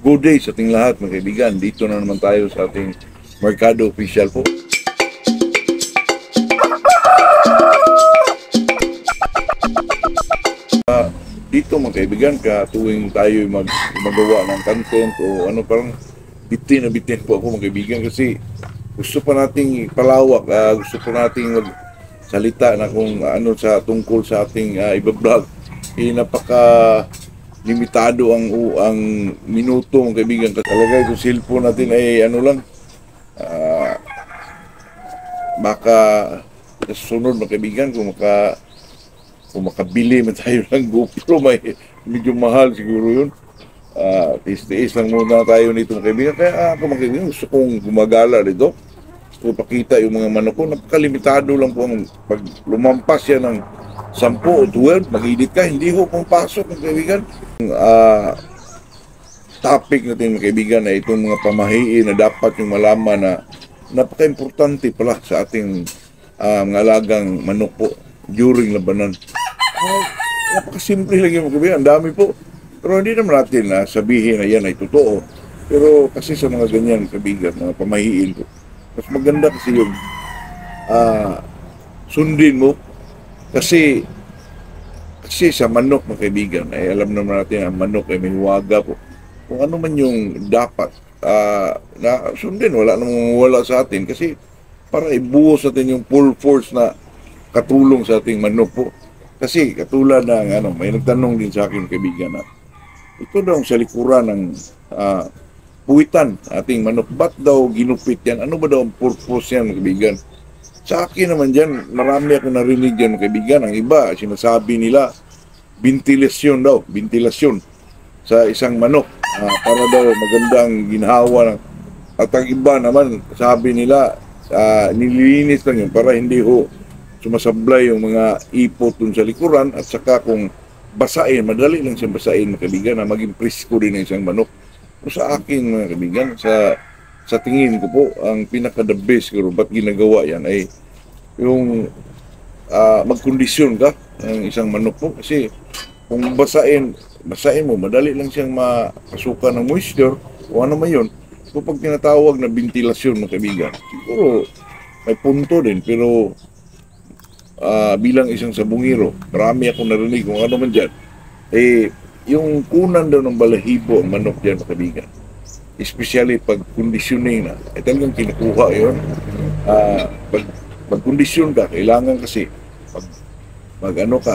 Good day sa ating lahat mga kaibigan. Dito na naman tayo sa ating Mercado Official po. Dito mga kaibigan, tuwing tayo magawa ng content o ano, parang bitin na bitin po ako mga kaibigan kasi gusto pa nating palawak, gusto pa nating magsalita na kung ano sa tungkol sa ating iba-vlog. Napaka limitado ang minuto mga kaibigan. Talaga yung cellphone natin ay ano lang, baka sunod mga kaibigan kung makabili man tayo ng GoPro, medyo mahal siguro yun. Tiis-tiis lang muna tayo nito mga kaibigan. Kaya ako mga kaibigan, gusto kong gumagala dito. Gusto ko pakita yung mga manok ko. Napakalimitado lang po ang pag lumampas yan ng 10 o 12, mag-edit ka, hindi ko pumapasok mga kaibigan. Topic natin mga kaibigan na itong mga pamahiin na dapat yung malaman na napaka-importante pala sa ating mga alagang manok po during labanan. Napakasimple lang yung mga kaibigan, ang dami po. Pero hindi naman natin sabihin na yan ay totoo. Pero kasi sa mga ganyan kaibigan, mga pamahiin po, mas maganda kasi yung sundin mo. Kasi sa manok mga kaibigan, ay alam naman natin ang manok ay may huwaga po. Kung ano man yung dapat na sundin, wala namang wala sa atin kasi para ibuhos natin yung full force na katulong sa ating manok po. Kasi katulad ng may nagtanong din sa akin kaibigan na ito daw sa likuran ng puwitan ating manok. Ba't daw ginupit yan? Ano ba daw ang purpose yan kaibigan? Sa akin naman dyan, marami ako narinig dyan kaibigan. Ang iba, sinasabi nila, ventilasyon daw, ventilasyon sa isang manok. Para daw magandang ginhawa. At ang iba naman, sabi nila, nililinis lang yun para hindi sumasablay yung mga ipot dun sa likuran. At saka kung basain, madali lang siyang basain mga kaibigan na maging presko din ng isang manok. O sa akin mga kaibigan, sa tingin ko po, ang pinaka-the best siguro, ba't ginagawa yan ay yung magkondisyon ka ng isang manok po. Kasi kung basain mo, madali lang siyang makasukan ng moisture o ano man yun. So pag tinatawag na ventilasyon mga kaibigan, siguro may punto din. Pero bilang isang sabungiro, marami akong narinig kung ano man dyan. Yung kunan daw ng balahibo ang manok dyan mga kaibigan. Especially pag conditioning na, talagang kinukuha yun. Pag kondisyon ka, kailangan kasi magdamog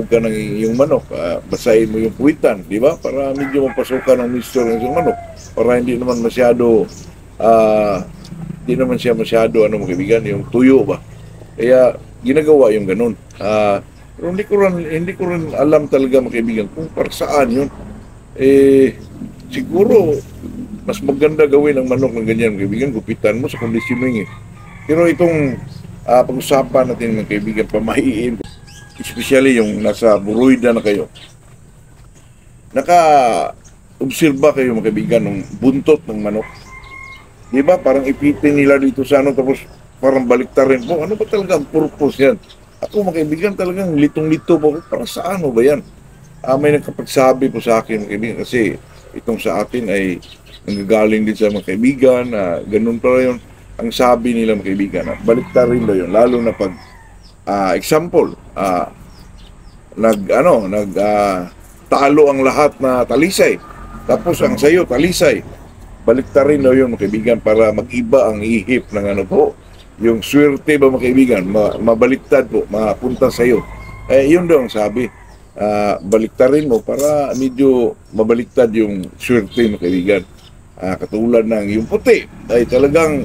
ka ng iyong manok, basahin mo yung puwitan, di ba? Para medyo mapasukan ng moisture ng isang manok. Para hindi naman masyado, mga kaibigan, yung tuyo ba? Kaya ginagawa yung ganun. Pero hindi ko rin alam talaga mga kaibigan kung para saan yun. Siguro mas maganda gawin ang manok ng ganyan, kaibigan, gupitan mo sa conditioning Pero itong pag-usapan natin mga kaibigan, pamahiin, especially yung nasa buruida na kayo. Naka-obserba kayo mga kaibigan ng buntot ng manok. Di ba? Parang ipitin nila dito sa tapos parang baliktarin po. Ano ba talaga ang purpose yan? Ako mga kaibigan talagang litong-lito po. Para sa ano ba yan? May nagkapagsabi po sa akin mga kaibigan kasi itong sa atin ay nanggagaling din sa mga kaibigan na ganun pala yun. Ang sabi nila mga kaibigan na baliktarin daw yun. Lalo na pag example, talo ang lahat na talisay. Tapos ang sayo talisay. Baliktarin daw yun mga kaibigan para mag-iba ang ihip ng yung swerte ba mga kaibigan, mabaliktad po, mapunta sa'yo. Yun daw ang sabi. Baliktarin mo para medyo mabaliktad yung swerte mga kaibigan. Katulad ng yung puti ay talagang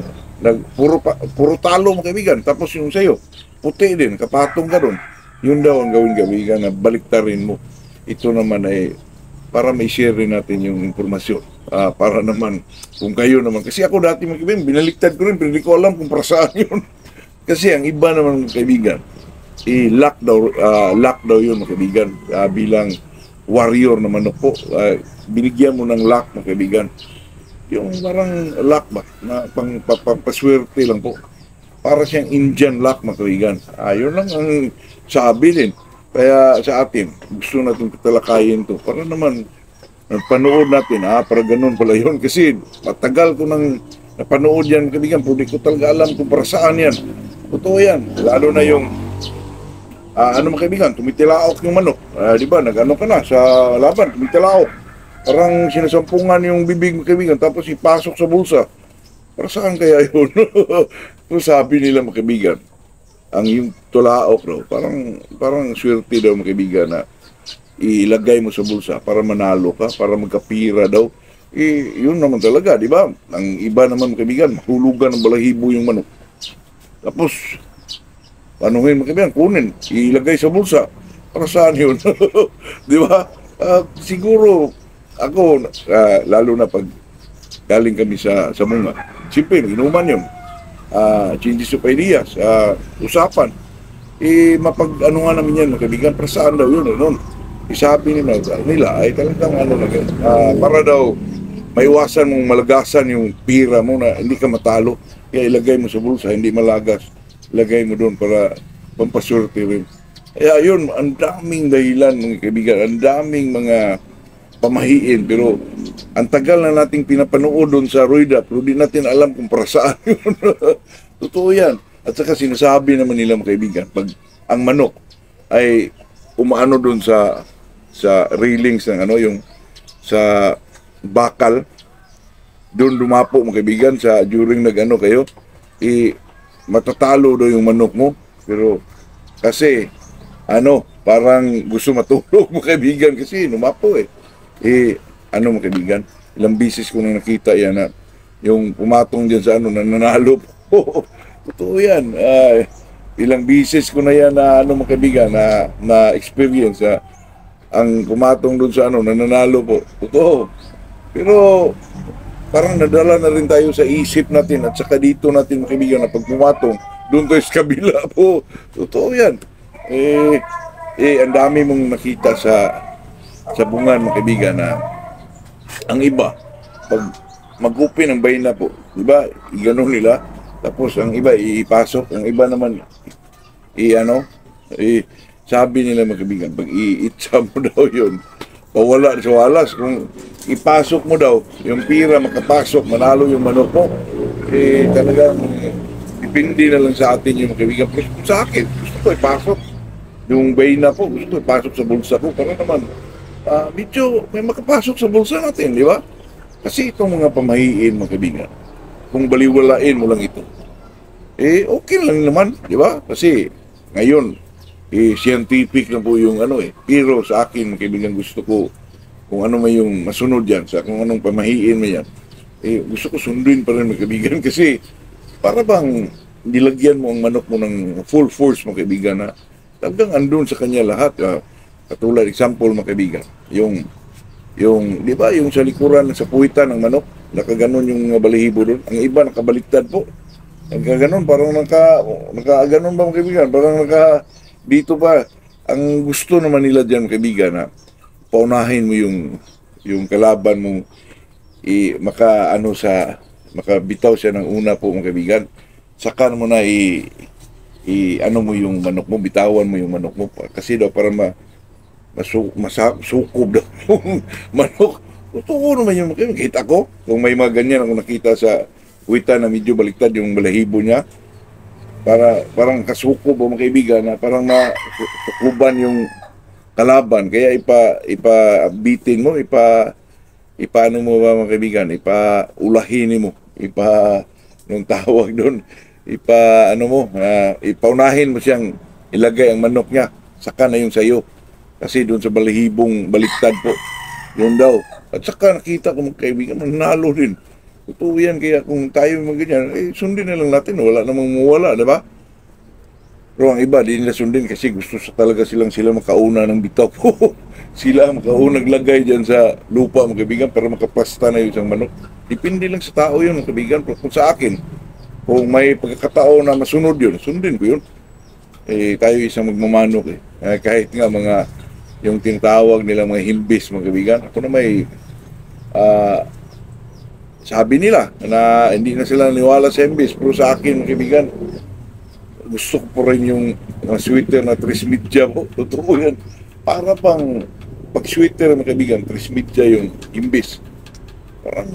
puro talo mga kaibigan. Tapos yung sa'yo, puti din, kapatong ka doon. Yun daw ang gawin kaibigan na baliktarin mo. Ito naman ay para may share rin natin yung informasyon. Para naman, kung kayo naman. Kasi ako dati mga kaibigan, binaliktad ko rin, pero hindi ko alam kung para saan yun. Kasi ang iba naman mga kaibigan, lock daw yun mga kaibigan. Bilang warrior naman po, binigyan mo ng lock mga kaibigan. Yung parang lock ba, na pangpaswerte lang po. Para siyang Indian lock mga kaibigan. Yun lang ang sabi din. Kaya sa atin, gusto natin talakayin to para naman Napanood natin, para ganun pala yun. Kasi matagal ko nang napanood yan, kaibigan, pero di ko talaga alam kung para saan yan. Totoo yan. Lalo na yung, ano mga kaibigan, tumitilaok yung manok. Di ba, nag-ano ka na sa laban, tumitilaok. Parang sinasampungan yung bibig mga kaibigan, tapos ipasok sa bulsa. Para saan kaya yun? Kung sabi nila mga kaibigan, ang yung tulaok daw, parang swerte daw mga kaibigan na ilagay mo sa bulsa para manalo ka, para magkapira daw. Yun naman talaga, di ba? Ang iba naman mga kaibigan, mahulugan ng balahibo yung manok. Tapos, panuhin mga kaibigan, kunin, ilagay sa bulsa. Para saan yun? Di ba? Siguro, ako, lalo na pag galing kami sa munga, siyempre, inuman yun. Changes of ideas, usapan. Mapag-ano nga namin yan, mga kaibigan, para saan daw yun, ano? Isabi nila ay talagang para daw maiwasan mong malagasan yung pira mo na hindi ka matalo. Kaya ilagay mo sa bulsa, hindi malagas. Ilagay mo doon para pampaswerte rin. Kaya yun, ang daming dahilan mga kaibigan, ang daming mga pamahiin. Pero ang tagal na nating pinapanood doon sa Rueda, pero di natin alam kung para saan yun. Totoo yan. At saka sinasabi naman nila mga kaibigan, pag ang manok ay umaano doon sa railings ng yung sa bakal, doon dumapo mga kaibigan sa during nag-ano kayo, matatalo daw yung manok mo. Pero kasi parang gusto matulog mga kaibigan kasi lumapo mga kaibigan, ilang bisis ko nang nakita yan na yung pumatong dyan sa nananalo po. Totoo yan. Ilang bisis ko na yan na mga kaibigan na experience ang pumatong doon sa nananalo po. Totoo. Pero parang nadala na rin tayo sa isip natin at saka dito natin mga kaibigan na pag pumatong doon tayo sa kabila po. Totoo yan. Ang dami mong nakita sa bungan mga kaibigan na ang iba pag mag-upin ang bayna po, di ba? Ganun nila. Tapos ang iba ipasok, ang iba naman sabi nila mga kaibigan, pag iitsa mo daw yun, pawala sa walas. Kung ipasok mo daw, yung pira makapasok, manalo yung manok mo, talagang dipindi na lang sa atin yung mga kaibigan. Pero sa akin, gusto ko ipasok yung bayna po, gusto ko ipasok sa bulsa ko, para naman medyo may makapasok sa bulsa natin, di ba? Kasi itong mga pamahiin mga kaibigan, kung baliwalain mo lang ito, okay lang naman, di ba? Kasi ngayon, scientific na po yung pero sa akin, kaibigan, gusto ko kung ano may yung masunod yan, sa kung anong pamahiin mo yan, gusto ko sundin pa rin mga kaibigan kasi para bang nilagyan mo ang manok mo ng full force mga kaibigan na talagang andun sa kanya lahat. Katulad, example mga kaibigan, yung di ba, yung sa likuran, sa puwitan ng manok, nakaganon yung balahibo doon. Ang iba nakabaliktad po. Nakaganon, parang nakaganon ba mga kaibigan? Parang dito pa. Ang gusto naman nila dyan mga kaibigan na paunahin mo yung kalaban mo, makabitaw siya ng una po mga kaibigan. Saka mo na mo yung manok mo, bitawan mo yung manok mo. Kasi daw para masukob daw yung manok. Totoo naman yung makita ko. Kung may mga ganyan ako nakita sa kuwita na medyo baliktad yung balahibo niya, parang kasukob o mga kaibigan na parang masukuban yung kalaban. Kaya ipa-bitin mo, ipaano mo ba mga kaibigan, ipaulahin mo, yung tawag doon, ipaunahin mo siyang ilagay ang manok niya, saka na yung sayo. Kasi doon sa balahibong baliktad po, yun daw. At saka nakita ko mga kaibigan, manalo rin. Totoo yan, kaya kung tayo mga ganyan, sundin na lang natin, wala namang mawala, di ba? Pero ang iba, di nila sundin kasi gusto talaga sila makauna ng bitaw po. Sila makauna naglagay dyan sa lupa mga kaibigan para makapasta na yung isang manok. Depende lang sa tao yun mga kaibigan. Pero kung sa akin, kung may pagkakataon na masunod yun, sundin ko yun. Tayo isang magmamanok kahit nga yung tinatawag nila mga himbis mga kaibigan. Ako na may sabi nila na hindi na sila naniwala sa himbis, pero sa akin mga kaibigan, gusto ko po rin yung sweater na trismidya po. Totoo yan. Para pang pag sweater mga kaibigan, trismidya yung imbis. Parang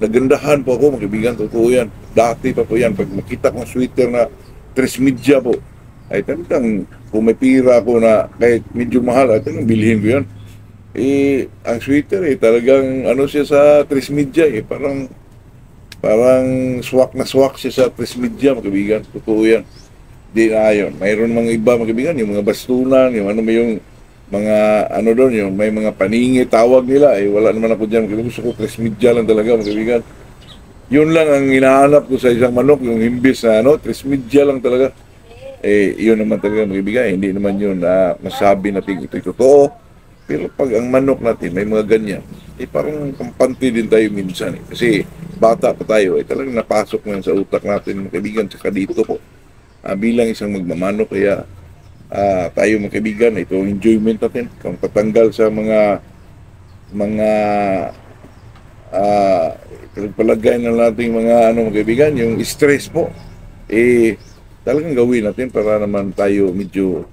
nagandahan po ako mga kaibigan, totoo yan. Dati pa po yan, pag makita kong sweater na trismidya po, ay talagang kung may pira ako na kahit medyo mahal, ay talagang bilhin ko yan. Eh, ang sweater talagang ano siya sa trismidya parang swak siya sa trismidya mga kaibigan, totoo yan. Di na yun. Mayroon mga iba mga kaibigan, yung mga bastunan, yung ano yung mga ano doon, yung may mga paningi tawag nila, wala naman ako dyan. Gusto ko trismidya lang talaga mga kaibigan. Yun lang ang hinahanap ko sa isang manok, yung himbis na ano, trismidya lang talaga. Yun naman talaga mga kaibigan, hindi naman yun masabi natin ito'y totoo. Pero pag ang manok natin may mga ganyan, parang kampante din tayo minsan. Kasi bata pa tayo, talagang napasok na sa utak natin mga kaibigan, saka dito po. Bilang isang magmamanok, kaya tayo mga kaibigan, ito enjoyment natin, kung patanggal sa mga palagay na natin mga ano mga kaibigan, yung stress po, talagang gawin natin para naman tayo medyo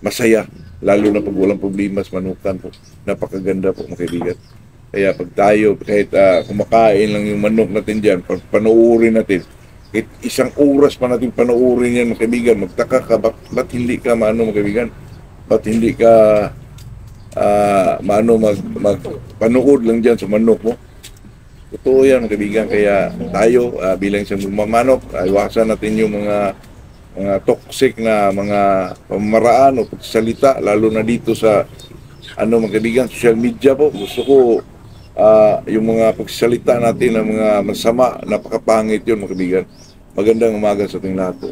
masaya, lalo na pag walang problema sa manukan po. Napakaganda po mga kaibigan. Kaya pag tayo, kahit kumakain lang yung manok natin dyan, panuorin natin, kahit isang oras pa natin panuorin yan mga kaibigan, magtaka ka, ba't hindi ka maano mga kaibigan? Ba't hindi ka magpanood lang dyan sa manok mo? Totoo yan mga kaibigan, kaya tayo bilang isang magmamanok, iwasan natin yung mga toxic na mga pamamaraan o pagsalita, lalo na dito sa ano mga kaibigan, social media po. Gusto ko yung mga pagsalita natin ng mga masama, napakapangit yun mga kaibigan. Magandang umaga sa ating lahat po.